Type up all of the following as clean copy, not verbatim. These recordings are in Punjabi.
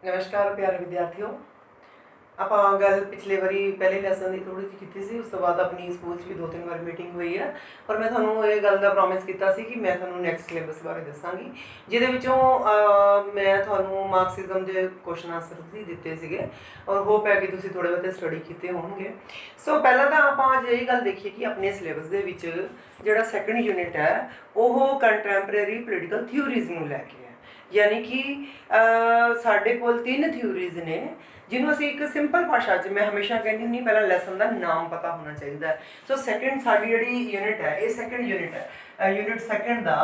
नमस्कार प्यारे विद्यार्थियों। ਆਪਾਂ ਗੱਲ ਪਿਛਲੇ ਵਾਰੀ ਪਹਿਲੇ ਲੈਸਨ ਦੀ ਥੋੜੀ ਜਿਹੀ ਕੀਤੀ ਸੀ, ਉਸ ਤੋਂ ਬਾਅਦ ਆਪਣੀ ਸਕੂਲ 'ਚ ਵੀ 2-3 ਵਾਰ ਮੀਟਿੰਗ ਹੋਈ ਹੈ। ਪਰ ਮੈਂ ਤੁਹਾਨੂੰ ਇਹ ਗੱਲ ਦਾ ਪ੍ਰੋਮਿਸ ਕੀਤਾ ਸੀ ਕਿ ਮੈਂ ਤੁਹਾਨੂੰ ਨੈਕਸਟ ਸਿਲੇਬਸ ਬਾਰੇ ਦੱਸਾਂਗੀ, ਜਿਹਦੇ ਵਿੱਚੋਂ ਮੈਂ ਤੁਹਾਨੂੰ ਮਾਰਕਸਿਜ਼ਮ ਦੇ ਕੁਐਸਚਨ ਆਨਸਰ ਵੀ ਦਿੱਤੇ ਸੀਗੇ ਔਰ ਹੋਪ ਹੈ ਕਿ ਤੁਸੀਂ ਥੋੜ੍ਹੇ ਬਹੁਤੇ ਸਟੱਡੀ ਕੀਤੇ ਹੋਣਗੇ। ਸੋ ਪਹਿਲਾਂ ਤਾਂ ਆਪਾਂ ਅੱਜ ਇਹ ਗੱਲ ਦੇਖੀਏ ਕਿ ਆਪਣੇ ਸਿਲੇਬਸ ਦੇ ਵਿੱਚ ਜਿਹੜਾ ਸੈਕੰਡ ਯੂਨਿਟ ਹੈ ਉਹ ਕੰਟੈਂਪਰੇਰੀ ਪੋਲੀਟੀਕਲ ਥਿਊਰੀਜ਼ ਨੂੰ ਲੈ ਕੇ ਹੈ। यानी कि साढ़े कोल 3 थ्योरीज ने जिन्हों असी एक सिंपल भाषा च मैं हमेशा कहती हूँ पहला लैसन का नाम पता होना चाहिए। सो सैकेंड साड़ी जी यूनिट है ये सैकेंड यूनिट है, यूनिट सैकेंड का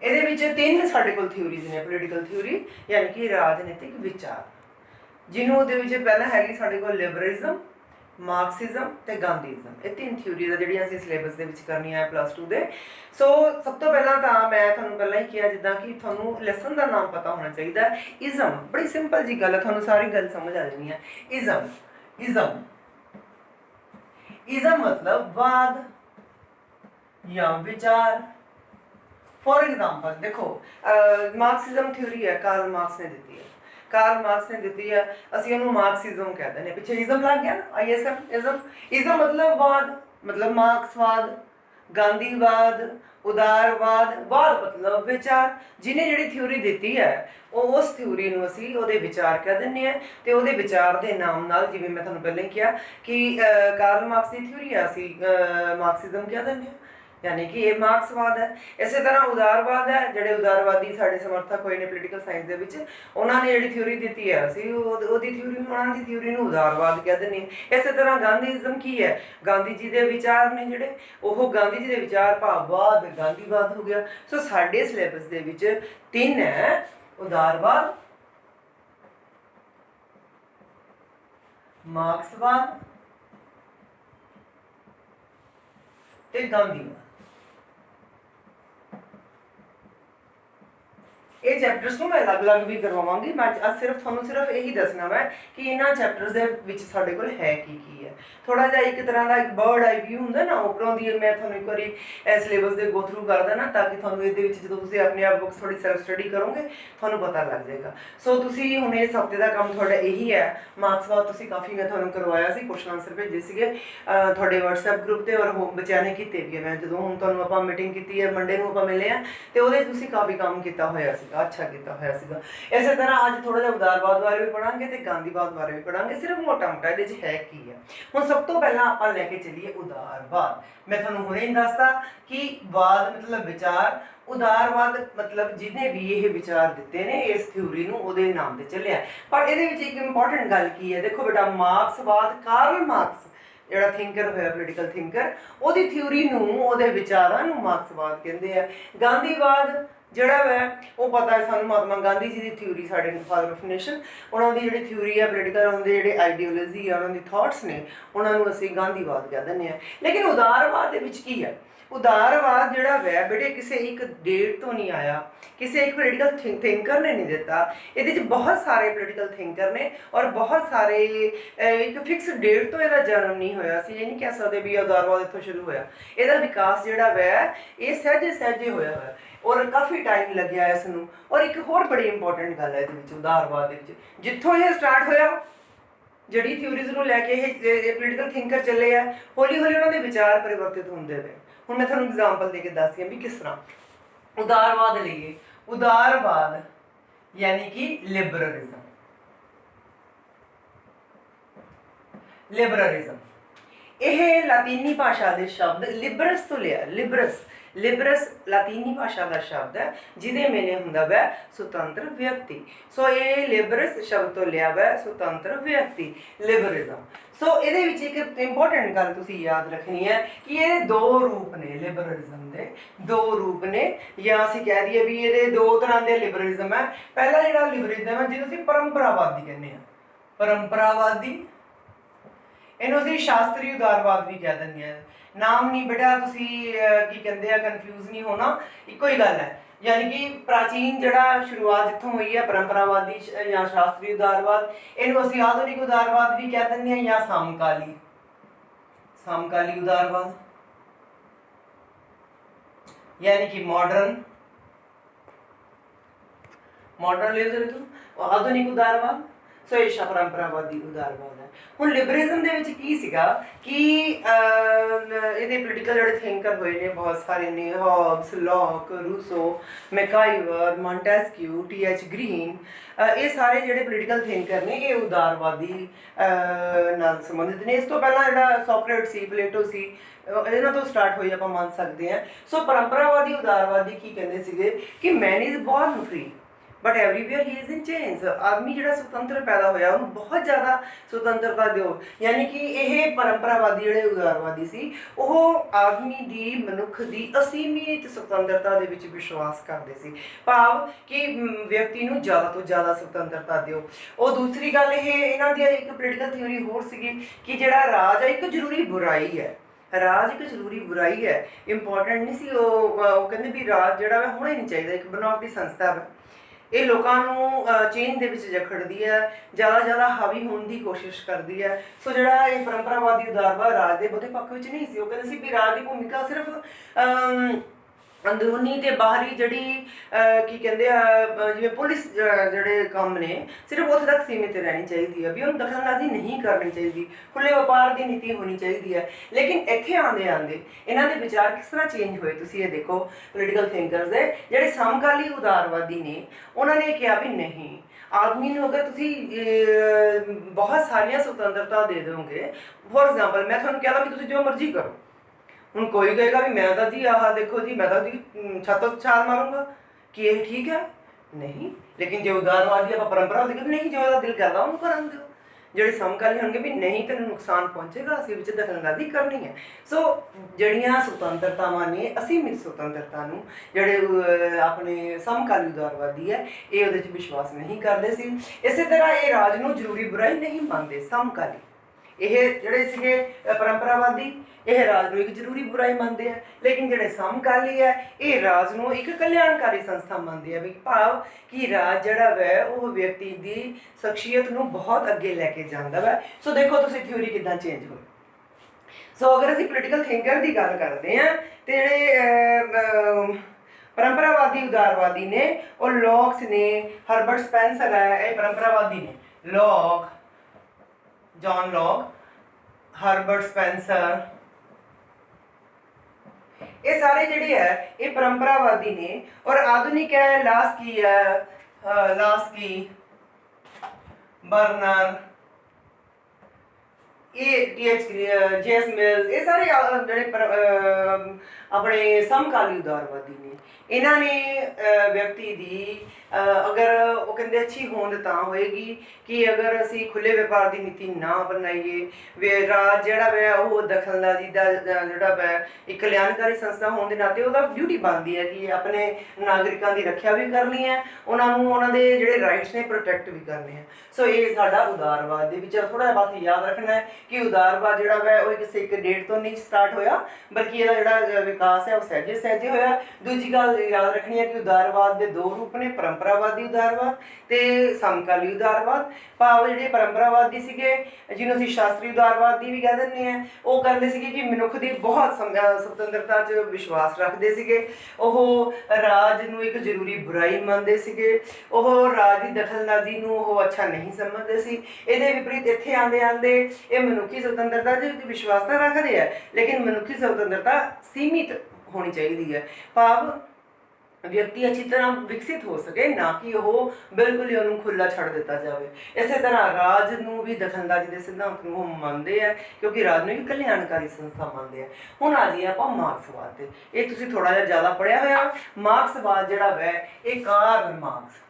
ये 3 साढ़े कोल थ्योरीज ने पोलीटिकल थ्योरी यानी कि राजनीतिक विचार, जिन्हों पहला हैगी साढ़े कोल लिबरलिज्म, मार्क्सिज्म ते गांधीइज्म। ये 3 थ्योरीज जिहड़ियां असीं सिलेबस दे विच करनियां है +2 दे। सो सब तो पहला तो मैं तुहानूं पहलां ही किहा जिद्दां कि तुहानूं लैसन का नाम पता होना चाहिए। इज़म बड़ी सिंपल जी गल है, तुहानूं सारी गल समझ आ जानी है। इज़म इज़म इज़म मतलब वाद या विचार। फॉर एग्जाम्पल देखो मार्क्सिज्म थ्योरी है, कार्ल मार्क्स ने दी है, कार्ल मार्क्स ने दी है, असीं उहनूं मार्क्सिज्म कह दें। पिछे इज़म लग गया ना, ISM इज़म। इज़म मतलब वाद, मतलब मार्क्सवाद, गांधीवाद, उदारवाद, वाद मतलब विचार। जिन्हें जिहड़ी थ्योरी दी है उस थ्योरी नूं असीं उहदे विचार कह दिंदे आ ते उहदे विचार दे नाम नाल जिवें मैं तुहानूं पहले ही कहा कि कार्ल मार्क्स की थ्योरी है असीं मार्क्सिज्म कह दिंदे आ, यानी कि ये मार्क्सवाद है। इस तरह उदारवाद है, जोड़े उदारवादी साढ़े समर्थक हुए हैं पोलीटिकल साइंस के विच, उन्होंने जी थ्योरी दी है असीं उहदी थ्योरी उन्होंने थ्योरी नूं उदारवाद कह दिंदे हैं। इस तरह गांधीइज्म की है, गांधी जी के विचार ने जिहड़े ओह गांधी जी के विचार भाववाद गांधीवाद हो गया। सो साडे सिलेबस दे विच 3 है, उदारवाद, मार्क्सवाद ते गांधीवाद। ये चैप्टर्स में अलग अलग भी करवावांगी। मैं सिर्फ थोड़ा सिर्फ यही दसना मैं कि इन्होंने चैप्टर्स के विच साडे कोल है की है। थोड़ा जिहा एक तरह का एक बर्ड आई व्यू होंदा ना उपरों दी, मैं थोड़ा एक बारी सिलेबस के गो थ्रू कर देना ताकि थोड़ा ये जो तुम अपने आप बुक्स थोड़ी सैल्फ स्टडी करोगे थोड़ा पता लग जाएगा। सो तुम हुण इस हफ्ते का काम थोड़ा यही है। मार्क्सवाद तुम काफ़ी मैं थोड़ा करवाया सी, क्वेश्चन आंसर भेजे थे थोड़े व्हाट्सएप ग्रुप पर और बच्चों ने किए भी। मैं जो हूँ तुहानूं मीटिंग की है मंडे को मिले हैं तो वो काफ़ी काम किया होया सी, अच्छा किया होया सीगा। इस तरह अज थोड़ा जिहा उदारवाद बारे भी पढ़ांगे तो गांधीवाद बारे भी पढ़ांगे, सिर्फ मोटा मोटा ये है की है। हुण सब तो पहला आपां लैके चलीए उदारवाद। मैं तुहानूं हुणे ही दसदा कि वाद मतलब विचार, उदारवाद मतलब जिन्हें भी ये विचार दिते ने इस थ्योरी नूं उहदे नाम ते चलिया। पर इहदे विच एक इंपॉर्टेंट गल की है, देखो बेटा मार्क्सवाद, कार्ल मार्क्स जिहड़ा थिंकर होया पोलीटिकल थिंकर, उहदी थ्योरी नूं उहदे विचारां नूं मार्क्सवाद कहंदे आ। गांधीवाद जिहड़ा है वो पता है सानूं महात्मा गांधी जी की थ्योरी साडे फादर ऑफ नेशन, उन्होंने जिहड़ी थ्योरी है पोलीटिकल उन्होंने जिहड़े आइडियोलॉजी है उन्होंने थॉट्स ने उन्होंने असीं गांधीवाद कह दिंदे आ। लेकिन उदारवाद दे विच की है, उदारवाद जिहड़ा है बेटे किसी एक डेट तो नहीं आया, किसी एक पोलीटिकल थिंकर ने नहीं दिता। ये बहुत सारे पोलीटिकल थिंकर ने और बहुत सारे एक फिक्स डेट तो यदा जन्म नहीं होया सी। ये नहीं कह सकते भी उदारवाद इत्थों शुरू होया, यदा विकास जिहड़ा वै ये सहजे सहजे होया है और काफ़ी टाइम लग्या इसनूं। और एक होर बड़ी इंपॉर्टेंट गल है ये उदारवाद जिथों ये स्टार्ट होया जिहड़ी थ्योरीज नूं लैके ये पोलीटिकल थिंकर चले आ, हौली हौली उन्होंने विचार परिवर्तित होंदे गए। हुण मैं तुहानूं एग्जाम्पल दे के दसदी हां भी किस तरह उदारवाद लईए। उदारवाद यानी कि लिबरलिज्म, लिबरलिज्म यह लातीनी भाषा के शब्द लिबरस तो लिया। लिबरस लिबरस लातीनी भाषा का शब्द है जिहदे मैंने हुंदा वै स्वतंत्र व्यक्ति। सो ये लिबरस शब्द तो लिया वै स्वतंत्र व्यक्ति, लिबरलिज्म। सो ये एक इंपॉर्टेंट गल तुसीं याद रखनी है कि ये 2 रूप ने लिबरलिज्म के, 2 रूप ने या असीं कह दईए भी ये 2 तरह के लिबरलिज्म है। पहला जिहड़ा लिबरलिज्म है जिहनूं असीं परंपरावादी कहने आ, परंपरावादी, इन्हूं असीं शास्त्रीय उदारवाद भी कह दिंदे हैं। नाम नहीं बेटा तुसीं की कहंदे आ कन्फ्यूज नहीं होना, इक्को ही गल है। यानी कि प्राचीन जिहड़ा शुरुआत जिथों हुई है परंपरावादी या शास्त्रीय उदारवाद, इन्हूं असीं आधुनिक उदारवाद भी कह दिंदे हैं या समकाली, समकाली उदारवाद यानी कि मॉडर्न ਮਾਡਰਨਿਜ਼ਮ ਆਧੁਨਿਕ ਉਦਾਰਵਾਦ। ਸੋ ਇਹ ਪਰੰਪਰਾਵਾਦੀ ਉਦਾਰਵਾਦ ਹੈ। ਹੁਣ ਲਿਬਰਲਿਜ਼ਮ ਦੇ ਵਿੱਚ ਕੀ ਸੀਗਾ ਕਿ ਇਹਦੇ ਪੋਲੀਟੀਕਲ ਜਿਹੜੇ ਥਿੰਕਰ ਹੋਏ ਨੇ ਬਹੁਤ ਸਾਰੇ ਨੇ, ਹੌਬਸ, ਲੌਕ, ਰੂਸੋ, ਮੈਕਾਈਵਰ, ਮੌਂਟੈਸਕਿਊ, ਟੀ.ਐਚ. ਗ੍ਰੀਨ, ਇਹ ਸਾਰੇ ਜਿਹੜੇ ਪੋਲੀਟੀਕਲ ਥਿੰਕਰ ਨੇ ਇਹ ਉਦਾਰਵਾਦੀ ਨਾਲ ਸੰਬੰਧਿਤ ਨੇ। ਇਸ ਤੋਂ ਪਹਿਲਾਂ ਜਿਹੜਾ ਸੋਕਰੇਟ ਸੀ, ਪਲੇਟੋ ਸੀ, ਇਹਨਾਂ ਤੋਂ ਸਟਾਰਟ ਹੋਈ ਆਪਾਂ ਮੰਨ ਸਕਦੇ ਹਾਂ। ਸੋ ਪਰੰਪਰਾਵਾਦੀ ਉਦਾਰਵਾਦੀ ਕੀ ਕਹਿੰਦੇ ਸੀਗੇ ਕਿ man is born free but everywhere he is in chains. ਆਦਮੀ ਜਿਹੜਾ ਸੁਤੰਤਰ ਪੈਦਾ ਹੋਇਆ ਉਹਨੂੰ ਬਹੁਤ ਜ਼ਿਆਦਾ ਸੁਤੰਤਰਤਾ ਦਿਓ। ਯਾਨੀ ਕਿ ਇਹ ਪਰੰਪਰਾਵਾਦੀ ਜਿਹੜੇ ਉਦਾਰਵਾਦੀ ਸੀ ਉਹ ਆਦਮੀ ਦੀ, ਮਨੁੱਖ ਦੀ ਅਸੀਮਿਤ ਸੁਤੰਤਰਤਾ ਦੇ ਵਿੱਚ ਵਿਸ਼ਵਾਸ ਕਰਦੇ ਸੀ। ਭਾਵ ਕਿ ਵਿਅਕਤੀ ਨੂੰ ਜ਼ਿਆਦਾ ਤੋਂ ਜ਼ਿਆਦਾ ਸੁਤੰਤਰਤਾ ਦਿਓ। ਉਹ ਦੂਸਰੀ ਗੱਲ ਇਹਨਾਂ ਦੀ ਇੱਕ ਪੋਲੀਟੀਕਲ ਥਿਊਰੀ ਹੋਰ ਸੀਗੀ ਕਿ ਜਿਹੜਾ ਰਾਜ ਹੈ ਇੱਕ ਜ਼ਰੂਰੀ ਬੁਰਾਈ ਹੈ। ਰਾਜ ਇੱਕ ਜ਼ਰੂਰੀ ਬੁਰਾਈ ਹੈ, ਇੰਪੋਰਟੈਂਟ ਨਹੀਂ ਸੀ। ਉਹ ਕਹਿੰਦੇ ਵੀ ਰਾਜ ਜਿਹੜਾ ਵਾ ਹੋਣਾ ਹੀ ਨਹੀਂ ਚਾਹੀਦਾ, ਇੱਕ ਬਨਾਵਟੀ ਸੰਸਥਾ ਵਾ। ਇਹ ਲੋਕਾਂ ਨੂੰ ਚੇਨ ਦੇ ਵਿੱਚ ਜਕੜਦੀ ਹੈ, ਜ਼ਿਆਦਾ ਹਾਵੀ ਹੋਣ ਦੀ ਕੋਸ਼ਿਸ਼ ਕਰਦੀ ਹੈ। ਸੋ ਜਿਹੜਾ ਇਹ ਪਰੰਪਰਾਵਾਦੀ ਉਦਾਰਵਾਦ ਰਾਜ ਦੇ ਬਹੁਤੇ ਪੱਖ ਵਿੱਚ ਨਹੀਂ ਸੀ। ਉਹ ਕਹਿੰਦੇ ਸੀ ਵੀ ਰਾਜ ਦੀ ਭੂਮਿਕਾ ਸਿਰਫ ਅੰਦਰੂਨੀ ਤੇ ਬਾਹਰੀ ਜਿਹੜੀ ਕੀ ਕਹਿੰਦੇ ਆ ਜਿਵੇਂ ਪੁਲਿਸ ਜਿਹੜੇ ਕੰਮ ਨੇ ਸਿਰਫ ਉੱਥੇ ਤੱਕ ਸੀਮਿਤ ਰਹਿਣੀ ਚਾਹੀਦੀ ਹੈ, ਵੀ ਉਹਨੂੰ ਦਖਲਅੰਦਾਜ਼ੀ ਨਹੀਂ ਕਰਨੀ ਚਾਹੀਦੀ, ਖੁੱਲ੍ਹੇ ਵਪਾਰ ਦੀ ਨੀਤੀ ਹੋਣੀ ਚਾਹੀਦੀ ਹੈ। ਲੇਕਿਨ ਇੱਥੇ ਆਉਂਦੇ ਇਹਨਾਂ ਦੇ ਵਿਚਾਰ ਕਿਸ ਤਰ੍ਹਾਂ ਚੇਂਜ ਹੋਏ ਤੁਸੀਂ ਇਹ ਦੇਖੋ। ਪੋਲੀਟੀਕਲ ਥਿੰਕਰਸ ਦੇ ਜਿਹੜੇ ਸਮਕਾਲੀ ਉਦਾਰਵਾਦੀ ਨੇ ਉਹਨਾਂ ਨੇ ਕਿਹਾ ਵੀ ਨਹੀਂ, ਆਦਮੀ ਨੂੰ ਅਗਰ ਤੁਸੀਂ ਬਹੁਤ ਸਾਰੀਆਂ ਸੁਤੰਤਰਤਾ ਦੇ ਦੋਗੇ, ਫੋਰ ਐਗਜ਼ਾਮਪਲ ਮੈਂ ਤੁਹਾਨੂੰ ਕਹਿ ਦਾਂ ਵੀ ਤੁਸੀਂ ਜੋ ਮਰਜ਼ੀ ਕਰੋ। ਹੁਣ ਕੋਈ ਕਹੇਗਾ ਵੀ ਮੈਂ ਤਾਂ ਜੀ ਆਹ ਦੇਖੋ ਜੀ ਮੈਂ ਤਾਂ ਜੀ ਛੱਤ ਤੋਂ ਛਾਲ ਮਾਰੂੰਗਾ, ਕਿ ਇਹ ਠੀਕ ਹੈ? ਨਹੀਂ। ਲੇਕਿਨ ਜੇ ਉਦਾਰਵਾਦੀ ਆਪਾਂ ਪਰੰਪਰਾਵਾਦੀ ਕਹਿੰਦੇ ਨਹੀਂ, ਜੋ ਉਹਦਾ ਦਿਲ ਕਰਦਾ ਉਹਨੂੰ ਕਰਨ ਦਿਓ। ਜਿਹੜੇ ਸਮਕਾਲੀ ਹੋਣਗੇ ਵੀ ਨਹੀਂ ਤੈਨੂੰ ਨੁਕਸਾਨ ਪਹੁੰਚੇਗਾ, ਅਸੀਂ ਵਿੱਚ ਦਖਲਅੰਦਾਜ਼ੀ ਕਰਨੀ ਹੈ। ਸੋ ਜਿਹੜੀਆਂ ਸੁਤੰਤਰਤਾਵਾਂ ਨੇ, ਅਸੀਮਿਤ ਸੁਤੰਤਰਤਾ ਨੂੰ ਜਿਹੜੇ ਆਪਣੇ ਸਮਕਾਲੀ ਉਦਾਰਵਾਦੀ ਹੈ ਇਹ ਉਹਦੇ 'ਚ ਵਿਸ਼ਵਾਸ ਨਹੀਂ ਕਰਦੇ ਸੀ। ਇਸੇ ਤਰ੍ਹਾਂ ਇਹ ਰਾਜ ਨੂੰ ਜ਼ਰੂਰੀ ਬੁਰਾਈ ਨਹੀਂ ਮੰਨਦੇ ਸਮਕਾਲੀ। ਇਹ ਜਿਹੜੇ ਸੀਗੇ ਪਰੰਪਰਾਵਾਦੀ ਇਹ ਰਾਜ ਨੂੰ ਇੱਕ ਜ਼ਰੂਰੀ ਬੁਰਾਈ ਮੰਨਦੇ ਆ। ਲੇਕਿਨ ਜਿਹੜੇ ਸਮਕਾਲੀ ਹੈ ਇਹ ਰਾਜ ਨੂੰ ਇੱਕ ਕਲਿਆਣਕਾਰੀ ਸੰਸਥਾ ਮੰਨਦੇ ਆ। ਵੀ ਭਾਵ ਕਿ ਰਾਜ ਜਿਹੜਾ ਵੈ ਉਹ ਵਿਅਕਤੀ ਦੀ ਸ਼ਖਸੀਅਤ ਨੂੰ ਬਹੁਤ ਅੱਗੇ ਲੈ ਕੇ ਜਾਂਦਾ ਵਾ। ਸੋ ਦੇਖੋ ਤੁਸੀਂ ਥਿਊਰੀ ਕਿੱਦਾਂ ਚੇਂਜ ਹੋਈ। ਸੋ ਅਗਰ ਅਸੀਂ ਪੋਲੀਟੀਕਲ ਥਿੰਕਰ ਦੀ ਗੱਲ ਕਰਦੇ ਹਾਂ ਤੇ ਜਿਹੜੇ ਪਰੰਪਰਾਵਾਦੀ ਉਦਾਰਵਾਦੀ ਨੇ ਉਹ ਲੌਕਸ ਨੇ, ਹਰਬਰਟ ਸਪੈਂਸਰ ਹੈ, ਇਹ ਪਰੰਪਰਾਵਾਦੀ ਨੇ। Locke, John Locke, Herbert Spencer, ਇਹ ਸਾਰੇ ਜਿਹੜੇ ਹੈ ਇਹ ਪਰੰਪਰਾਵਾਦੀ ਨੇ। ਔਰ ਆਧੁਨਿਕ ਹੈ ਲਾਸਕੀ ਹੈ, ਲਾਸਕੀ, ਬਰਨਰ, ਇਹ ਟੀ.ਐਚ. ਜੇ.ਐਸ. ਮਿਲਸ, ਇਹ ਸਾਰੇ ਜਿਹੜੇ ਆਪਣੇ ਸਮਕਾਲੀ ਉਦਾਰਵਾਦੀ ਨੇ। ਇਹਨਾਂ ਨੇ ਵਿਅਕਤੀ ਦੀ ਅਗਰ ਉਹ ਕਹਿੰਦੇ ਅੱਛੀ ਹੋਂਦ ਤਾਂ ਹੋਏਗੀ ਕਿ ਅਗਰ ਅਸੀਂ ਖੁੱਲ੍ਹੇ ਵਪਾਰ ਦੀ ਨੀਤੀ ਨਾ ਬਣਾਈਏ। ਰਾਜ ਜਿਹੜਾ ਵੈ ਉਹ ਦਖਲਅੰਦਾਜ਼ੀ ਦਾ ਜਿਹੜਾ ਵੈ ਇੱਕ ਕਲਿਆਣਕਾਰੀ ਸੰਸਥਾ ਹੋਣ ਦੇ ਨਾਤੇ ਉਹਦਾ ਡਿਊਟੀ ਬਣਦੀ ਹੈ ਕਿ ਆਪਣੇ ਨਾਗਰਿਕਾਂ ਦੀ ਰੱਖਿਆ ਵੀ ਕਰਨੀ ਹੈ, ਉਹਨਾਂ ਨੂੰ ਉਹਨਾਂ ਦੇ ਜਿਹੜੇ ਰਾਈਟਸ ਨੇ ਪ੍ਰੋਟੈਕਟ ਵੀ ਕਰਨੇ ਹੈ। ਸੋ ਇਹ ਸਾਡਾ ਉਦਾਰਵਾਦ ਦੇ ਵਿੱਚ ਥੋੜ੍ਹਾ ਜਿਹਾ ਬਸ ਯਾਦ ਰੱਖਣਾ ਹੈ ਕਿ ਉਦਾਰਵਾਦ ਜਿਹੜਾ ਵੈ ਉਹ ਕਿਸੇ ਇੱਕ ਡੇਟ ਤੋਂ ਨਹੀਂ ਸਟਾਰਟ ਹੋਇਆ, ਬਲਕਿ ਇਹਦਾ ਜਿਹੜਾ ਵਿਕਾਸ ਹੈ ਉਹ ਸਹਿਜੇ ਹੋਇਆ। ਦੂਜੀ ਗੱਲ ਯਾਦ ਰੱਖਣੀ ਹੈ ਕਿ ਉਦਾਰਵਾਦ ਦੇ ਦੋ ਰੂਪ ਨੇ, ਪਰੰਪਰਾਵਾਦੀ ਉਦਾਰਵਾਦ ਤੇ ਸਮਕਾਲੀ ਉਦਾਰਵਾਦ। ਭਾਵ ਜਿਹੜੇ ਪਰੰਪਰਾਵਾਦੀ ਸੀਗੇ ਜਿਹਨੂੰ ਅਸੀਂ ਸ਼ਾਸਤਰੀ ਉਦਾਰਵਾਦੀ ਵੀ ਕਹਿ ਦਿੰਦੇ ਹਾਂ, ਉਹ ਕਹਿੰਦੇ ਸੀਗੇ ਕਿ ਮਨੁੱਖ ਦੀ ਬਹੁਤ ਸੁਤੰਤਰਤਾ 'ਚ ਵਿਸ਼ਵਾਸ ਰੱਖਦੇ ਸੀਗੇ। ਉਹ ਰਾਜ ਨੂੰ ਇੱਕ ਜ਼ਰੂਰੀ ਬੁਰਾਈ ਮੰਨਦੇ ਸੀਗੇ। ਉਹ ਰਾਜ ਦੀ ਦਖਲਅੰਦਾਜ਼ੀ ਨੂੰ ਉਹ ਅੱਛਾ ਨਹੀਂ ਸਮਝਦੇ ਸੀ। ਇਹਦੇ ਵਿਪਰੀਤ ਇੱਥੇ ਆਉਂਦੇ ਇਹ ਮਨੁੱਖੀ ਸੁਤੰਤਰਤਾ 'ਚ ਵਿਸ਼ਵਾਸ ਤਾਂ ਰੱਖਦੇ ਆ, ਲੇਕਿਨ ਮਨੁੱਖੀ ਸੁਤੰਤਰਤਾ ਸੀਮਿਤ ਹੋਣੀ ਚਾਹੀਦੀ ਹੈ। ਭਾਵ ਵਿਅਕਤੀ ਅੱਛੀ ਤਰ੍ਹਾਂ ਵਿਕਸਿਤ ਹੋ ਸਕੇ, ਨਾ ਕਿ ਉਹ ਬਿਲਕੁਲ ਹੀ ਉਹਨੂੰ ਖੁੱਲ੍ਹਾ ਛੱਡ ਦਿੱਤਾ ਜਾਵੇ। ਇਸੇ ਤਰ੍ਹਾਂ ਰਾਜ ਨੂੰ ਵੀ ਦਖਲਅੰਦਾਜ਼ੀ ਦੇ ਸਿਧਾਂਤ ਨੂੰ ਉਹ ਮੰਨਦੇ ਆ, ਕਿਉਂਕਿ ਰਾਜ ਨੂੰ ਇੱਕ ਕਲਿਆਣਕਾਰੀ ਸੰਸਥਾ ਮੰਨਦੇ ਆ। ਹੁਣ ਆ ਜਾਈਏ ਆਪਾਂ ਮਾਰਕਸਵਾਦ ਤੇ। ਇਹ ਤੁਸੀਂ ਥੋੜ੍ਹਾ ਜਿਹਾ ਜ਼ਿਆਦਾ ਪੜ੍ਹਿਆ ਹੋਇਆ। ਮਾਰਕਸਵਾਦ ਜਿਹੜਾ ਵੈ ਇਹ ਕਾਰਲ ਮਾਰਕਸ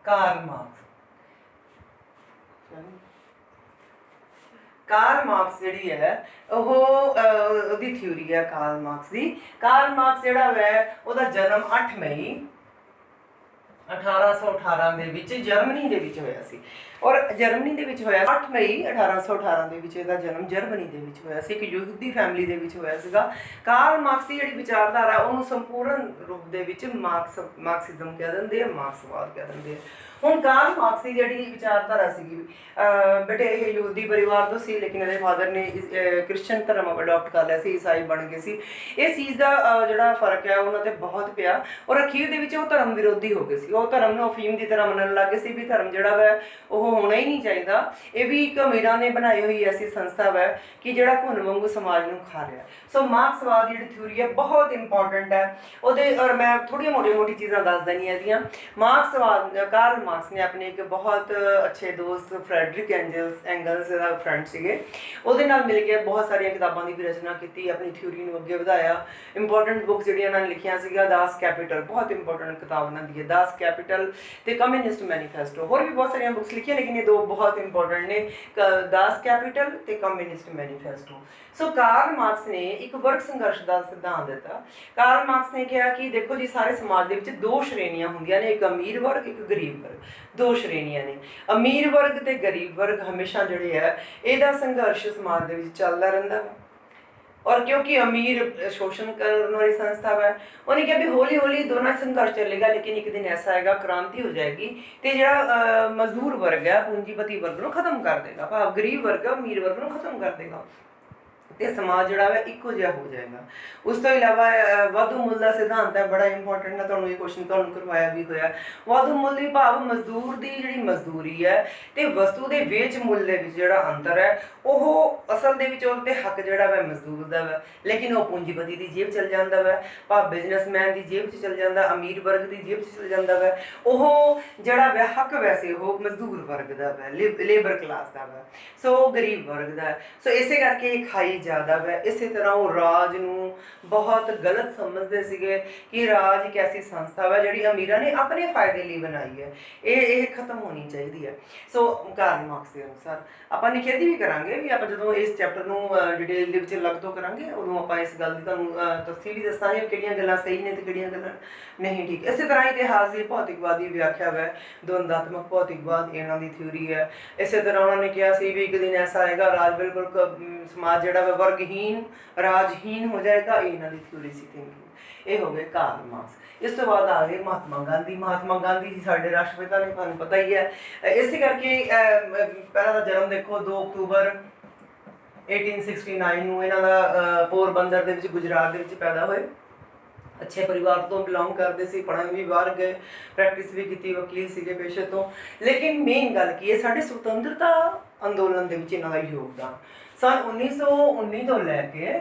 ਕਾਰਲ ਮਾਰਕਸ ਜਿਹੜੀ ਹੈ ਉਹ ਉਹਦੀ ਥਿਊਰੀ ਹੈ ਕਾਰਲ ਮਾਰਕਸ ਦੀ। ਕਾਰਲ ਮਾਰਕਸ ਜਿਹੜਾ ਵੈ ਉਹਦਾ ਜਨਮ 8 ਮਈ 1818 ਦੇ ਵਿੱਚ ਜਰਮਨੀ ਦੇ ਵਿੱਚ ਹੋਇਆ ਸੀ। ਔਰ ਜਰਮਨੀ ਦੇ ਵਿੱਚ ਹੋਇਆ 8 ਮਈ 1818 ਦੇ ਵਿੱਚ ਇਹਦਾ ਜਨਮ ਜਰਮਨੀ ਦੇ ਵਿੱਚ ਹੋਇਆ ਸੀ। ਇੱਕ ਯਹੂਦੀ ਫੈਮਿਲੀ ਦੇ ਵਿੱਚ ਹੋਇਆ ਸੀਗਾ। ਕਾਰਲ ਮਾਰਕਸ ਦੀ ਜਿਹੜੀ ਵਿਚਾਰਧਾਰਾ ਉਹਨੂੰ ਸੰਪੂਰਨ ਰੂਪ ਦੇ ਵਿੱਚ ਮਾਰਕਸਿਜ਼ਮ ਕਹਿ ਦਿੰਦੇ ਆ, ਮਾਰਕਸਵਾਦ ਕਹਿ ਦਿੰਦੇ ਆ। ਹੁਣ ਕਾਰਲ ਮਾਰਕਸ ਦੀ ਜਿਹੜੀ ਵਿਚਾਰਧਾਰਾ ਸੀਗੀ, ਬੇਟੇ ਇਹ ਯਹੂਦੀ ਪਰਿਵਾਰ ਤੋਂ ਸੀ, ਲੇਕਿਨ ਇਹਦੇ ਫਾਦਰ ਨੇ ਕ੍ਰਿਸਚਨ ਧਰਮ ਅਡਾਪਟ ਕਰ ਲਿਆ ਸੀ, ਈਸਾਈ ਬਣ ਗਏ ਸੀ। ਇਸ ਚੀਜ਼ ਦਾ ਜਿਹੜਾ ਫਰਕ ਹੈ ਉਹਨਾਂ ਤੇ ਬਹੁਤ ਪਿਆ, ਔਰ ਅਖੀਰ ਦੇ ਵਿੱਚ ਉਹ ਧਰਮ ਵਿਰੋਧੀ ਹੋ ਗਏ ਸੀ। ਉਹ ਧਰਮ ਨੂੰ ਅਫੀਮ ਦੀ ਤਰ੍ਹਾਂ ਮੰਨਣ ਲੱਗ ਗਏ ਸੀ ਵੀ ਧਰਮ ਜਿਹੜਾ ਵਾ ਉਹ ਹੋਣਾ ਹੀ ਨਹੀਂ ਚਾਹੀਦਾ। ਇਹ ਵੀ ਇੱਕ ਅਮੀਰਾਂ ਨੇ ਬਣਾਈ ਹੋਈ ਐਸੀ ਸੰਸਥਾ ਵਾ ਕਿ ਜਿਹੜਾ ਘੁਣ ਵਾਂਗੂ ਸਮਾਜ ਨੂੰ ਖਾ ਰਿਹਾ। ਸੋ ਮਾਰਕਸਵਾਦ ਜਿਹੜੀ ਥਿਊਰੀ ਹੈ ਬਹੁਤ ਇੰਪੋਰਟੈਂਟ ਹੈ ਉਹਦੇ, ਔਰ ਮੈਂ ਥੋੜ੍ਹੀਆਂ ਮੋਟੀ ਚੀਜ਼ਾਂ ਦੱਸ ਦੇਣੀਆਂ ਇਹਦੀਆਂ। ਮਾਰਕਸਵਾਦ, ਕਾਰਲ ਮਾਰਕਸ ਨੇ ਆਪਣੇ ਇੱਕ ਬਹੁਤ ਅੱਛੇ ਦੋਸਤ ਫਰੈਡਰਿਕ ਐਂਗਲਸ ਦਾ ਫਰੈਂਡ ਸੀਗੇ, ਉਹਦੇ ਨਾਲ ਮਿਲ ਕੇ ਬਹੁਤ ਸਾਰੀਆਂ ਕਿਤਾਬਾਂ ਦੀ ਵੀ ਰਚਨਾ ਕੀਤੀ, ਆਪਣੀ ਥਿਊਰੀ ਨੂੰ ਅੱਗੇ ਵਧਾਇਆ। ਇੰਪੋਰਟੈਂਟ ਬੁੱਕਸ ਜਿਹੜੀਆਂ ਉਹਨਾਂ ਨੇ ਲਿਖੀਆਂ ਸੀਗਾ, ਦਾਸ ਕੈਪੀਟਲ ਬਹੁਤ ਇੰਪੋਰਟੈਂਟ ਕਿਤਾਬ ਉਹਨਾਂ ਦੀ ਹੈ, ਦਾਸ ਕੈਪੀਟਲ ਤੇ ਕਮਿਊਨਿਸਟ ਮੈਨੀਫੈਸਟੋ। ਹੋਰ ਵੀ ਬਹੁਤ ਸਾਰੀਆਂ ਬੁੱਕਸ ਲਿਖੀਆਂ, ਲੇਕਿਨ ਇਹ ਦੋ ਬਹੁਤ ਇੰਪੋਰਟੈਂਟ ਨੇ, ਦਾਸ ਕੈਪੀਟਲ ਤੇ ਕਮਿਊਨਿਸਟ ਮੈਨੀਫੈਸਟੋ। ਸੋ ਕਾਰਲ ਮਾਰਕਸ ਨੇ ਇੱਕ ਵਰਗ ਸੰਘਰਸ਼ ਦਾ ਸਿਧਾਂਤ ਦਿੱਤਾ। ਕਾਰਲ ਮਾਰਕਸ ਨੇ ਕਿਹਾ ਕਿ ਦੇਖੋ ਜੀ, ਸਾਰੇ ਸਮਾਜ ਦੇ ਵਿੱਚ ਦੋ ਸ਼੍ਰੇਣੀਆਂ ਹੁੰਦੀਆਂ ਨੇ, ਇੱਕ ਅਮੀਰ ਵਰਗ, ਇੱਕ ਗਰੀਬ ਵਰਗ, ਦੋ ਸ਼੍ਰੇਣੀਆਂ ਨੇ। ਅਮੀਰ ਵਰਗ ਤੇ ਗਰੀਬ ਵਰਗ ਹਮੇਸ਼ਾ ਜਿਹੜੇ ਹੈ ਇਹਦਾ ਸੰਘਰਸ਼ ਸਮਾਜ ਦੇ ਵਿੱਚ ਚੱਲਦਾ ਰਹਿੰਦਾ ਵਾ। ਔਰ ਕਿਉਂਕਿ ਅਮੀਰ ਸ਼ੋਸ਼ਣ ਕਰਨ ਵਾਲੀ ਸੰਸਥਾ ਹੈ, ਉਹਨੇ ਕਿਹਾ ਵੀ ਹੌਲੀ ਹੌਲੀ ਦੋਨਾਂ ਸੰਘਰਸ਼ ਚੱਲੇਗਾ, ਲੇਕਿਨ ਇੱਕ ਦਿਨ ਐਸਾ ਆਏਗਾ ਕ੍ਰਾਂਤੀ ਹੋ ਜਾਏਗੀ ਤੇ ਜਿਹੜਾ ਮਜ਼ਦੂਰ ਵਰਗ ਹੈ, ਪੂੰਜੀਪਤੀ ਵਰਗ ਨੂੰ ਖਤਮ ਕਰ ਦੇਗਾ, ਭਾਵ ਗਰੀਬ ਵਰਗ ਅਮੀਰ ਵਰਗ ਨੂੰ ਖਤਮ ਕਰ ਦੇਗਾ ਤੇ ਸਮਾਜ ਜਿਹੜਾ ਵਾ ਇੱਕੋ ਜਿਹਾ ਹੋ ਜਾਏਗਾ। ਉਸ ਤੋਂ ਇਲਾਵਾ ਵਾਧੂ ਮੁੱਲ ਦਾ ਸਿਧਾਂਤ ਹੈ, ਬੜਾ ਇੰਪੋਰਟੈਂਟ ਹੈ, ਤੁਹਾਨੂੰ ਇਹ ਕੁਐਸਚਨ ਤੁਹਾਨੂੰ ਕਰਵਾਇਆ ਵੀ ਹੋਇਆ। ਵਾਧੂ ਮੁੱਲ ਦੀ ਭਾਵ ਮਜ਼ਦੂਰ ਦੀ ਜਿਹੜੀ ਮਜ਼ਦੂਰੀ ਹੈ ਤੇ ਵਸਤੂ ਦੇ ਵੇਚ ਮੁੱਲ ਦੇ ਵਿੱਚ ਜਿਹੜਾ ਅੰਤਰ ਹੈ, ਉਹ ਅਸਲ ਦੇ ਵਿੱਚ ਉਹਦੇ ਹੱਕ ਜਿਹੜਾ ਵਾ ਮਜ਼ਦੂਰ ਦਾ ਵਾ, ਲੇਕਿਨ ਉਹ ਪੂੰਜੀਪਤੀ ਦੀ ਜੇਬ ਚਲ ਜਾਂਦਾ ਵਾ, ਭਾਵ ਬਿਜ਼ਨਸਮੈਨ ਦੀ ਜੇਬ 'ਚ ਚਲ ਜਾਂਦਾ, ਅਮੀਰ ਵਰਗ ਦੀ ਜੇਬ 'ਚ ਚਲ ਜਾਂਦਾ ਵਾ। ਉਹ ਜਿਹੜਾ ਵਾ ਹੱਕ ਵੈਸੇ ਉਹ ਮਜ਼ਦੂਰ ਵਰਗ ਦਾ ਵਾ, ਲੇਬਰ ਕਲਾਸ ਦਾ ਵਾ, ਸੋ ਗਰੀਬ ਵਰਗ ਦਾ। ਸੋ ਇਸੇ ਕਰਕੇ ਇਹ ਖਾਈ ਜ਼ਿਆਦਾ ਵਾ। ਇਸੇ ਤਰ੍ਹਾਂ ਉਹ ਰਾਜ ਨੂੰ ਬਹੁਤ ਗਲਤ ਸਮਝਦੇ ਸੀਗੇ ਕਿ ਰਾਜ ਇੱਕ ਐਸੀ ਸੰਸਥਾ ਵਾ ਜਿਹੜੀ ਅਮੀਰਾਂ ਨੇ ਆਪਣੇ ਫਾਇਦੇ ਲਈ ਬਣਾਈ ਹੈ, ਇਹ ਖਤਮ ਹੋਣੀ ਚਾਹੀਦੀ ਹੈ। ਸੋ ਕਾਰਲ ਮਾਰਕਸ ਦੇ ਅਨੁਸਾਰ ਆਪਾਂ ਨਿਖੇਧੀ ਵੀ ਕਰਾਂਗੇ ਵੀ ਆਪਾਂ ਜਦੋਂ ਇਸ ਚੈਪਟਰ ਨੂੰ ਡਿਟੇਲ ਦੇ ਵਿੱਚ ਅਲੱਗ ਤੋਂ ਕਰਾਂਗੇ, ਉਦੋਂ ਆਪਾਂ ਇਸ ਗੱਲ ਦੀ ਤੁਹਾਨੂੰ ਤਫਸੀਲੀ ਦੱਸਾਂਗੇ ਕਿਹੜੀਆਂ ਗੱਲਾਂ ਸਹੀ ਨੇ ਤੇ ਕਿਹੜੀਆਂ ਗੱਲਾਂ ਨਹੀਂ ਠੀਕ। ਇਸੇ ਤਰ੍ਹਾਂ ਇਤਿਹਾਸ ਦੀ ਭੌਤਿਕਵਾਦੀ ਵਿਆਖਿਆ ਹੈ, ਦਵੰਦਾਤਮਕ ਭੌਤਿਕਵਾਦ ਇਹਨਾਂ ਦੀ ਥਿਊਰੀ ਹੈ। ਇਸੇ ਤਰ੍ਹਾਂ ਉਹਨਾਂ ਨੇ ਕਿਹਾ ਸੀ ਵੀ ਇੱਕ ਦਿਨ ਐਸਾ ਆਏਗਾ ਰਾਜ ਬਿਲਕੁਲ ਸਮਾਜ ਜਿਹੜਾ ਵਾ ਵਰਗਹੀਨ ਰਾਜਹੀਨ ਹੋ ਜਾਏਗਾ, ਇਹ ਇਹਨਾਂ ਦੀ ਥਿਊਰੀ ਸੀ ਥਿੰਕਿੰਗ। ਇਹ ਹੋ ਗਏ ਕਾਰਲ ਮਾਰਕਸ। ਇਸ ਤੋਂ ਬਾਅਦ ਆ ਗਏ ਮਹਾਤਮਾ ਗਾਂਧੀ। ਮਹਾਤਮਾ ਗਾਂਧੀ ਜੀ ਸਾਡੇ ਰਾਸ਼ਟਰਪਿਤਾ ਨੇ, ਤੁਹਾਨੂੰ ਪਤਾ ਹੀ ਹੈ। ਇਸੇ ਕਰਕੇ ਪਹਿਲਾਂ ਦਾ ਜਨਮ ਦੇਖੋ 2 ਅਕਤੂਬਰ 1869 ਨੂੰ ਇਹਨਾਂ ਦਾ ਪੋਰਬੰਦਰ ਦੇ ਵਿੱਚ ਗੁਜਰਾਤ ਦੇ ਵਿੱਚ ਪੈਦਾ ਹੋਏ। ਅੱਛੇ ਪਰਿਵਾਰ ਤੋਂ ਬਿਲੋਂਗ ਕਰਦੇ ਸੀ, ਪੜ੍ਹਨ ਵੀ ਬਾਹਰ ਗਏ, ਪ੍ਰੈਕਟਿਸ ਵੀ ਕੀਤੀ, ਵਕੀਲ ਸੀਗੇ ਪੇਸ਼ੇ ਤੋਂ। ਲੇਕਿਨ ਮੇਨ ਗੱਲ ਕੀ ਹੈ, ਸਾਡੇ ਸੁਤੰਤਰਤਾ ਅੰਦੋਲਨ ਦੇ ਵਿੱਚ ਇਹਨਾਂ ਦਾ ਯੋਗਦਾਨ ਸਨ 1919 ਤੋਂ ਲੈ ਕੇ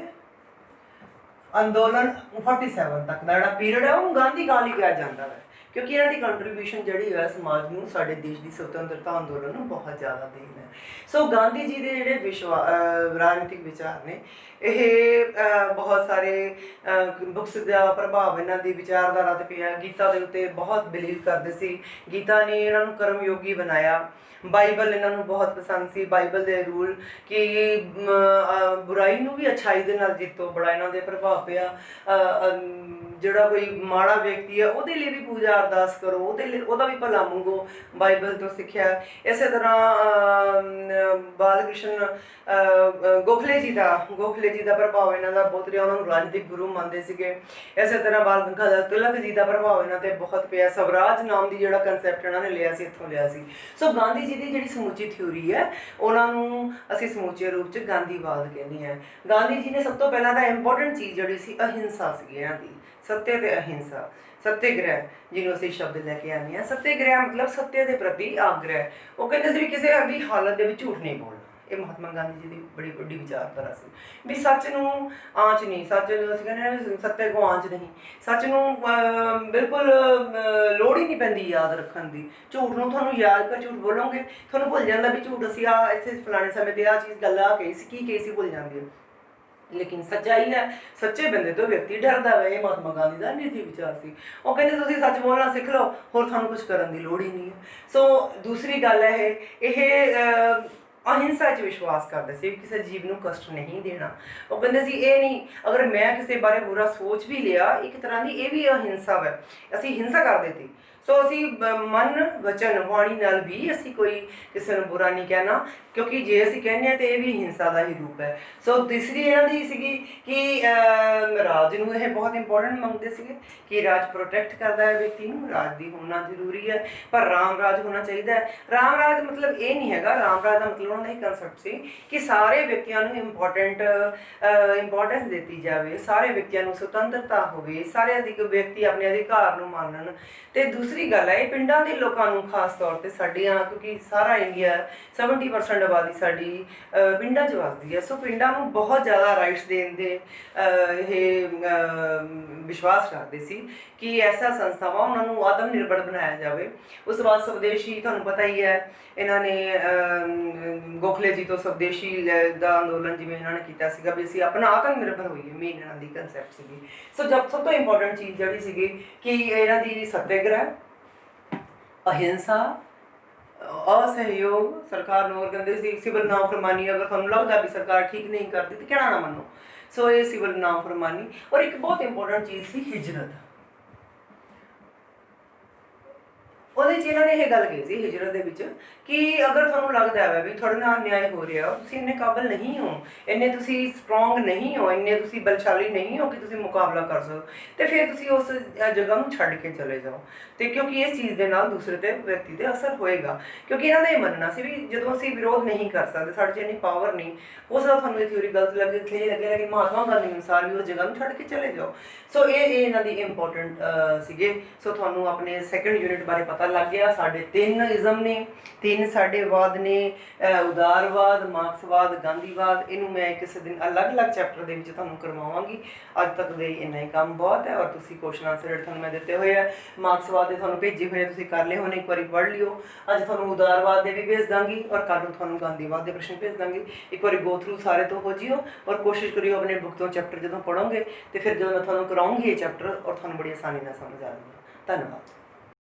ਅੰਦੋਲਨ 47 ਤੱਕ ਦਾ ਜਿਹੜਾ ਪੀਰੀਅਡ ਹੈ ਉਹਨੂੰ ਗਾਂਧੀ ਕਾਲ ਹੀ ਕਿਹਾ ਜਾਂਦਾ ਹੈ, ਕਿਉਂਕਿ ਇਹਨਾਂ ਦੀ ਕੰਟਰੀਬਿਊਸ਼ਨ ਜਿਹੜੀ ਹੈ ਸਮਾਜ ਨੂੰ, ਸਾਡੇ ਦੇਸ਼ ਦੀ ਸੁਤੰਤਰਤਾ ਅੰਦੋਲਨ ਨੂੰ ਬਹੁਤ ਜ਼ਿਆਦਾ ਦੇਣ ਹੈ। ਸੋ ਗਾਂਧੀ ਜੀ ਦੇ ਜਿਹੜੇ ਰਾਜਨੀਤਿਕ ਵਿਚਾਰ ਨੇ, ਇਹ ਬਹੁਤ ਸਾਰੇ ਬੁੱਕਸ ਦਾ ਪ੍ਰਭਾਵ ਇਹਨਾਂ ਦੀ ਵਿਚਾਰਧਾਰਾ 'ਤੇ ਪਿਆ। ਗੀਤਾ ਦੇ ਉੱਤੇ ਬਹੁਤ ਬਿਲੀਵ ਕਰਦੇ ਸੀ, ਗੀਤਾ ਨੇ ਇਹਨਾਂ ਨੂੰ ਕਰਮਯੋਗੀ ਬਣਾਇਆ। ਬਾਈਬਲ ਇਹਨਾਂ ਨੂੰ ਬਹੁਤ ਪਸੰਦ ਸੀ, ਬਾਈਬਲ ਦੇ ਰੂਲ ਕਿ ਬੁਰਾਈ ਨੂੰ ਵੀ ਅੱਛਾਈ ਦੇ ਨਾਲ ਜਿੱਤੋ, ਬੜਾ ਇਹਨਾਂ ਦੇ ਪ੍ਰਭਾਵ ਪਿਆ। ਜਿਹੜਾ ਕੋਈ ਮਾੜਾ ਵਿਅਕਤੀ ਹੈ ਉਹਦੇ ਲਈ ਵੀ ਪੂਜਾ ਅਰਦਾਸ ਕਰੋ, ਉਹਦੇ ਲਈ ਉਹਦਾ ਵੀ ਭਲਾ ਮੰਗੋ, ਬਾਈਬਲ ਤੋਂ ਸਿੱਖਿਆ। ਇਸੇ ਤਰ੍ਹਾਂ ਬਾਲ ਕ੍ਰਿਸ਼ਨ ਗੋਖਲੇ ਜੀ ਦਾ ਪ੍ਰਭਾਵ ਇਹਨਾਂ ਦਾ ਬਹੁਤ ਰਿਹਾ, ਉਹਨਾਂ ਨੂੰ ਰਾਜਨੀਤਿਕ ਗੁਰੂ ਮੰਨਦੇ ਸੀਗੇ। ਇਸੇ ਤਰ੍ਹਾਂ ਬਾਲ ਗੰਗਾਧਰ ਤਿਲਕ ਜੀ ਦਾ ਪ੍ਰਭਾਵ ਇਹਨਾਂ 'ਤੇ ਬਹੁਤ ਪਿਆ। ਸਵਰਾਜ ਨਾਮ ਦੀ ਜਿਹੜਾ ਕਨਸੈਪਟ ਇਹਨਾਂ ਨੇ ਲਿਆ ਸੀ, ਇੱਥੋਂ ਲਿਆ ਸੀ। ਸੋ ਗਾਂਧੀ ਜੀ ਦੀ ਜਿਹੜੀ ਸਮੁੱਚੀ ਥਿਊਰੀ ਹੈ ਉਹਨਾਂ ਨੂੰ ਅਸੀਂ ਸਮੁੱਚੇ ਰੂਪ 'ਚ ਗਾਂਧੀਵਾਦ ਕਹਿੰਦੇ ਹਾਂ। ਗਾਂਧੀ ਜੀ ਨੇ ਸਭ ਤੋਂ ਪਹਿਲਾਂ ਤਾਂ ਇੰਪੋਰਟੈਂਟ ਚੀਜ਼ ਜਿਹੜੀ ਸੀ ਅਹਿੰਸਾ ਸੀ ਇਹਨਾਂ ਦੀ, ਸੱਤਿਆ ਤੇ ਅਹਿੰਸਾ। ਸੱਤਿਆਗ੍ਰਹਿ ਜਿਹਨੂੰ ਅਸੀਂ ਸ਼ਬਦ ਲੈ ਕੇ ਆਉਂਦੇ ਹਾਂ, ਸੱਤਿਆਗ੍ਰਹਿ ਮਤਲਬ ਸੱਤਿਆ ਦੇ ਪ੍ਰਤੀ ਆਗ੍ਰਹਿ। ਉਹ ਕਹਿੰਦੇ ਸੀ ਵੀ ਕਿਸੇ ਵੀ ਹਾਲਤ ਦੇ ਵਿੱਚ ਝੂਠ ਨਹੀਂ ਬੋਲਣਾ। ਇਹ ਮਹਾਤਮਾ ਗਾਂਧੀ ਜੀ ਦੀ ਬੜੀ ਵੱਡੀ ਵਿਚਾਰਧਾਰਾ ਸੀ ਵੀ ਸੱਚ ਨੂੰ ਆਂਚ ਨਹੀਂ, ਸੱਚ ਅਸੀਂ ਕਹਿੰਦੇ ਸੱਤੇ ਕੋ ਆਂਚ ਨਹੀਂ, ਸੱਚ ਨੂੰ ਬਿਲਕੁਲ ਲੋੜ ਹੀ ਨਹੀਂ ਪੈਂਦੀ ਯਾਦ ਰੱਖਣ ਦੀ। ਝੂਠ ਨੂੰ ਤੁਹਾਨੂੰ ਯਾਦ ਕਰ ਝੂਠ ਬੋਲੋਗੇ ਤੁਹਾਨੂੰ ਭੁੱਲ ਜਾਂਦਾ ਵੀ ਝੂਠ ਅਸੀਂ ਇੱਥੇ ਫਲਾਣੇ ਸਮੇਂ 'ਤੇ ਆਹ ਚੀਜ਼ ਗੱਲ ਕਹੀ ਸੀ, ਕੀ ਕਹੀ ਸੀ, ਭੁੱਲ ਜਾਂਦੀ ਹੈ। ਲੇਕਿਨ ਸੱਚਾਈ ਹੈ, ਸੱਚੇ ਬੰਦੇ ਤੋਂ ਵਿਅਕਤੀ ਡਰਦਾ ਵਾ। ਇਹ ਮਹਾਤਮਾ ਗਾਂਧੀ ਦਾ ਨੀਤੀ ਵਿਚਾਰ ਸੀ। ਉਹ ਕਹਿੰਦੇ ਤੁਸੀਂ ਸੱਚ ਬੋਲਣਾ ਸਿੱਖ ਲਓ, ਹੋਰ ਤੁਹਾਨੂੰ ਕੁਝ ਕਰਨ ਦੀ ਲੋੜ ਹੀ ਨਹੀਂ ਹੈ। ਸੋ ਦੂਸਰੀ ਗੱਲ ਹੈ ਇਹ ਅਹਿੰਸਾ 'ਚ ਵਿਸ਼ਵਾਸ ਕਰਦੇ ਸੀ, ਕਿਸੇ ਜੀਵ ਨੂੰ ਕਸ਼ਟ ਨਹੀਂ ਦੇਣਾ। ਉਹ ਕਹਿੰਦੇ ਸੀ ਇਹ ਨਹੀਂ, ਅਗਰ ਮੈਂ ਕਿਸੇ ਬਾਰੇ ਬੁਰਾ ਸੋਚ ਵੀ ਲਿਆ, ਇੱਕ ਤਰ੍ਹਾਂ ਦੀ ਇਹ ਵੀ ਅਹਿੰਸਾ ਹੈ, ਅਸੀਂ ਹਿੰਸਾ ਕਰਦੇ ਸੀ। ਸੋ ਅਸੀਂ ਮਨ ਵਚਨ ਵਾਣੀ ਨਾਲ ਵੀ ਅਸੀਂ ਕੋਈ ਕਿਸੇ ਨੂੰ ਬੁਰਾ ਨਹੀਂ ਕਹਿਣਾ, ਕਿਉਂਕਿ ਜੇ ਅਸੀਂ ਕਹਿੰਦੇ ਹਾਂ ਤੇ ਇਹ ਵੀ ਹਿੰਸਾ ਦਾ ਹੀ ਰੂਪ ਹੈ। ਸੋ ਤੀਸਰੀ ਇਹਨਾਂ ਦੀ ਸੀਗੀ ਕਿ ਰਾਜ ਨੂੰ ਇਹ ਬਹੁਤ ਇੰਪੋਰਟੈਂਟ ਮੰਨਦੇ ਸੀਗੇ ਕਿ ਰਾਜ ਪ੍ਰੋਟੈਕਟ ਕਰਦਾ ਹੈ ਵਿਅਕਤੀ ਨੂੰ, ਰਾਜ ਦੀ ਹੋਣਾ ਜ਼ਰੂਰੀ ਹੈ, ਪਰ ਰਾਮ ਰਾਜ ਹੋਣਾ ਚਾਹੀਦਾ ਹੈ। ਰਾਮ ਰਾਜ ਮਤਲਬ ਇਹ ਨਹੀਂ ਹੈਗਾ, ਰਾਮ ਰਾਜ ਦਾ ਮਤਲਬ ਉਹਨਾਂ ਦਾ ਇਹ ਕਨਸੈਪਟ ਸੀ ਕਿ ਸਾਰੇ ਵਿਅਕਤੀਆਂ ਨੂੰ ਇੰਪੋਰਟੈਂਸ ਦਿੱਤੀ ਜਾਵੇ, ਸਾਰੇ ਵਿਅਕਤੀਆਂ ਨੂੰ ਸੁਤੰਤਰਤਾ ਹੋਵੇ, ਸਾਰੇ ਵਿਅਕਤੀ ਆਪਣੇ ਅਧਿਕਾਰ ਨੂੰ ਮੰਨਣ। ਤੇ ਦੂਸਰੀ ਗੱਲ ਹੈ, ਇਹ ਪਿੰਡਾਂ ਦੇ ਲੋਕਾਂ ਨੂੰ ਖਾਸ ਤੌਰ ਤੇ ਸਾਡੀਆਂ, ਕਿਉਂਕਿ ਸਾਰਾ ਇੰਡੀਆ 70% ਆਬਾਦੀ ਸਾਡੀ ਪਿੰਡਾਂ 'ਚ ਵਸਦੀ ਹੈ, ਸੋ ਪਿੰਡਾਂ ਨੂੰ ਬਹੁਤ ਜ਼ਿਆਦਾ ਰਾਈਟਸ ਦੇਣ ਦੇ ਇਹ ਵਿਸ਼ਵਾਸ ਕਰਦੇ ਸੀ ਕਿ ਐਸਾ ਸੰਸਥਾਵਾਂ ਉਹਨਾਂ ਨੂੰ ਆਤਮ ਨਿਰਭਰ ਬਣਾਇਆ ਜਾਵੇ। ਉਸ ਤੋਂ ਬਾਅਦ ਸਵਦੇਸ਼ੀ, ਤੁਹਾਨੂੰ ਪਤਾ ਹੀ ਹੈ, ਇਹਨਾਂ ਨੇ ਗੋਖਲੇ ਜੀ ਤੋਂ ਸਵਦੇਸ਼ੀ ਦਾ ਅੰਦੋਲਨ ਜਿਵੇਂ ਇਹਨਾਂ ਨੇ ਕੀਤਾ ਸੀਗਾ ਵੀ ਅਸੀਂ ਆਪਣਾ ਆਤਮ ਨਿਰਭਰ ਹੋਈਏ, ਮੇਨ ਇਹਨਾਂ ਦੀ ਕਨਸੈਪਟ ਸੀਗੀ। ਸੋ ਸਭ ਤੋਂ ਇੰਪੋਰਟੈਂਟ ਚੀਜ਼ ਜਿਹੜੀ ਸੀਗੀ ਕਿ ਇਹਨਾਂ ਦੀ ਸੱਤਿਆਗ੍ਰਹਿ, ਅਹਿੰਸਾ, ਅਸਹਿਯੋਗ, ਸਰਕਾਰ ਨੂੰ ਕਹਿੰਦੇ ਸੀ ਸਿਵਲ ਨਾਫਰਮਾਨੀ, ਅਗਰ ਤੁਹਾਨੂੰ ਲੱਗਦਾ ਵੀ ਸਰਕਾਰ ਠੀਕ ਨਹੀਂ ਕਰਦੀ ਤੇ ਕਹਿਣਾ ਨਾ ਮੰਨੋ। ਸੋ ਇਹ ਸਿਵਲ ਨਾਫਰਮਾਨੀ। ਔਰ ਇੱਕ ਬਹੁਤ ਇੰਪੋਰਟੈਂਟ ਚੀਜ਼ ਸੀ ਹਿਜਰਤ। ਉਹਦੇ 'ਚ ਇਹਨਾਂ ਨੇ ਇਹ ਗੱਲ ਕਹੀ ਸੀ ਹਿਜਰਤ ਦੇ ਵਿੱਚ ਕਿ ਅਗਰ ਤੁਹਾਨੂੰ ਲੱਗਦਾ ਹੈ ਵੀ ਤੁਹਾਡੇ ਨਾਲ ਅਨਿਆਏ ਹੋ ਰਿਹਾ, ਤੁਸੀਂ ਇੰਨੇ ਕਾਬਲ ਨਹੀਂ ਹੋ, ਇੰਨੇ ਤੁਸੀਂ ਸਟਰੋਂਗ ਨਹੀਂ ਹੋ, ਇੰਨੇ ਤੁਸੀਂ ਬਲਸ਼ਾਲੀ ਨਹੀਂ ਹੋ ਕਿ ਤੁਸੀਂ ਮੁਕਾਬਲਾ ਕਰ ਸਕੋ, ਤੇ ਫਿਰ ਤੁਸੀਂ ਉਸ ਜਗ੍ਹਾ ਨੂੰ ਛੱਡ ਕੇ ਚਲੇ ਜਾਓ। ਤੇ ਕਿਉਂਕਿ ਇਸ ਚੀਜ਼ ਦੇ ਨਾਲ ਦੂਸਰੇ ਤੇ ਵਿਅਕਤੀ 'ਤੇ ਅਸਰ ਹੋਏਗਾ, ਕਿਉਂਕਿ ਇਹਨਾਂ ਦਾ ਇਹ ਮੰਨਣਾ ਸੀ ਵੀ ਜਦੋਂ ਅਸੀਂ ਵਿਰੋਧ ਨਹੀਂ ਕਰ ਸਕਦੇ, ਸਾਡੇ 'ਚ ਇੰਨੀ ਪਾਵਰ ਨਹੀਂ, ਹੋ ਸਕਦਾ ਤੁਹਾਨੂੰ ਇਹ ਥਿਊਰੀ ਗਲਤ ਲੱਗੇ, ਇਹ ਲੱਗੇਗਾ ਕਿ ਮਹਾਤਮਾ ਗਾਂਧੀ ਅਨੁਸਾਰ ਵੀ ਉਸ ਜਗ੍ਹਾ ਨੂੰ ਛੱਡ ਕੇ ਚਲੇ ਜਾਓ। ਸੋ ਇਹ ਇਹਨਾਂ ਦੀ ਇੰਪੋਰਟੈਂਟ ਸੀਗੇ। ਸੋ ਤੁਹਾਨੂੰ ਆਪਣੇ ਸੈਕੰਡ ਯੂਨਿਟ ਬਾਰੇ ਪਤਾ ਲੱਗ ਗਿਆ। ਸਾਡੇ 3 ਇਜ਼ਮ ਨੇ, 3 ਸਾਡੇ ਵਾਦ ਨੇ, ਉਦਾਰਵਾਦ, ਮਾਰਕਸਵਾਦ, ਗਾਂਧੀਵਾਦ। ਇਹਨੂੰ ਮੈਂ ਕਿਸੇ ਦਿਨ ਅਲੱਗ-ਅਲੱਗ ਚੈਪਟਰ ਦੇ ਵਿੱਚ ਤੁਹਾਨੂੰ ਕਰਵਾਵਾਂਗੀ। ਅੱਜ ਤੱਕ ਦੇ ਇੰਨਾ ਹੀ ਕੰਮ ਬਹੁਤ ਹੈ। ਔਰ ਤੁਸੀਂ ਕੁਐਸਚਨ ਆਨਸਰ ਜਿਹੜੇ ਤੁਹਾਨੂੰ ਮੈਂ ਦਿੱਤੇ ਹੋਏ ਆ, ਮਾਰਕਸਵਾਦ ਦੇ ਤੁਹਾਨੂੰ ਭੇਜੇ ਹੋਏ, ਤੁਸੀਂ ਕਰ ਲਏ ਹੋਣੇ, ਇੱਕ ਵਾਰੀ ਪੜ੍ਹ ਲਿਓ। ਅੱਜ ਤੁਹਾਨੂੰ ਉਦਾਰਵਾਦ ਦੇ ਵੀ ਭੇਜ ਦਾਂਗੀ ਔਰ ਕੱਲ੍ਹ ਨੂੰ ਤੁਹਾਨੂੰ ਗਾਂਧੀਵਾਦ ਦੇ ਪ੍ਰਸ਼ਨ ਭੇਜ ਦਾਂਗੀ। ਇੱਕ ਵਾਰੀ ਗੋ ਥਰੂ ਸਾਰੇ ਤੋਂ ਹੋ ਜਿਓ ਔਰ ਕੋਸ਼ਿਸ਼ ਕਰਿਓ ਆਪਣੇ ਬੁੱਕ ਤੋਂ ਚੈਪਟਰ ਜਦੋਂ ਪੜ੍ਹੋਗੇ ਤੇ ਫਿਰ ਜਦੋਂ ਮੈਂ ਤੁਹਾਨੂੰ ਕਰਾਉਂਗੀ ਇਹ ਚੈਪਟਰ ਔਰ ਤੁਹਾਨੂੰ ਬੜੀ ਆਸਾਨੀ ਨਾਲ ਸਮਝ ਆ ਜਾਊਗਾ। ਧੰਨਵਾਦ।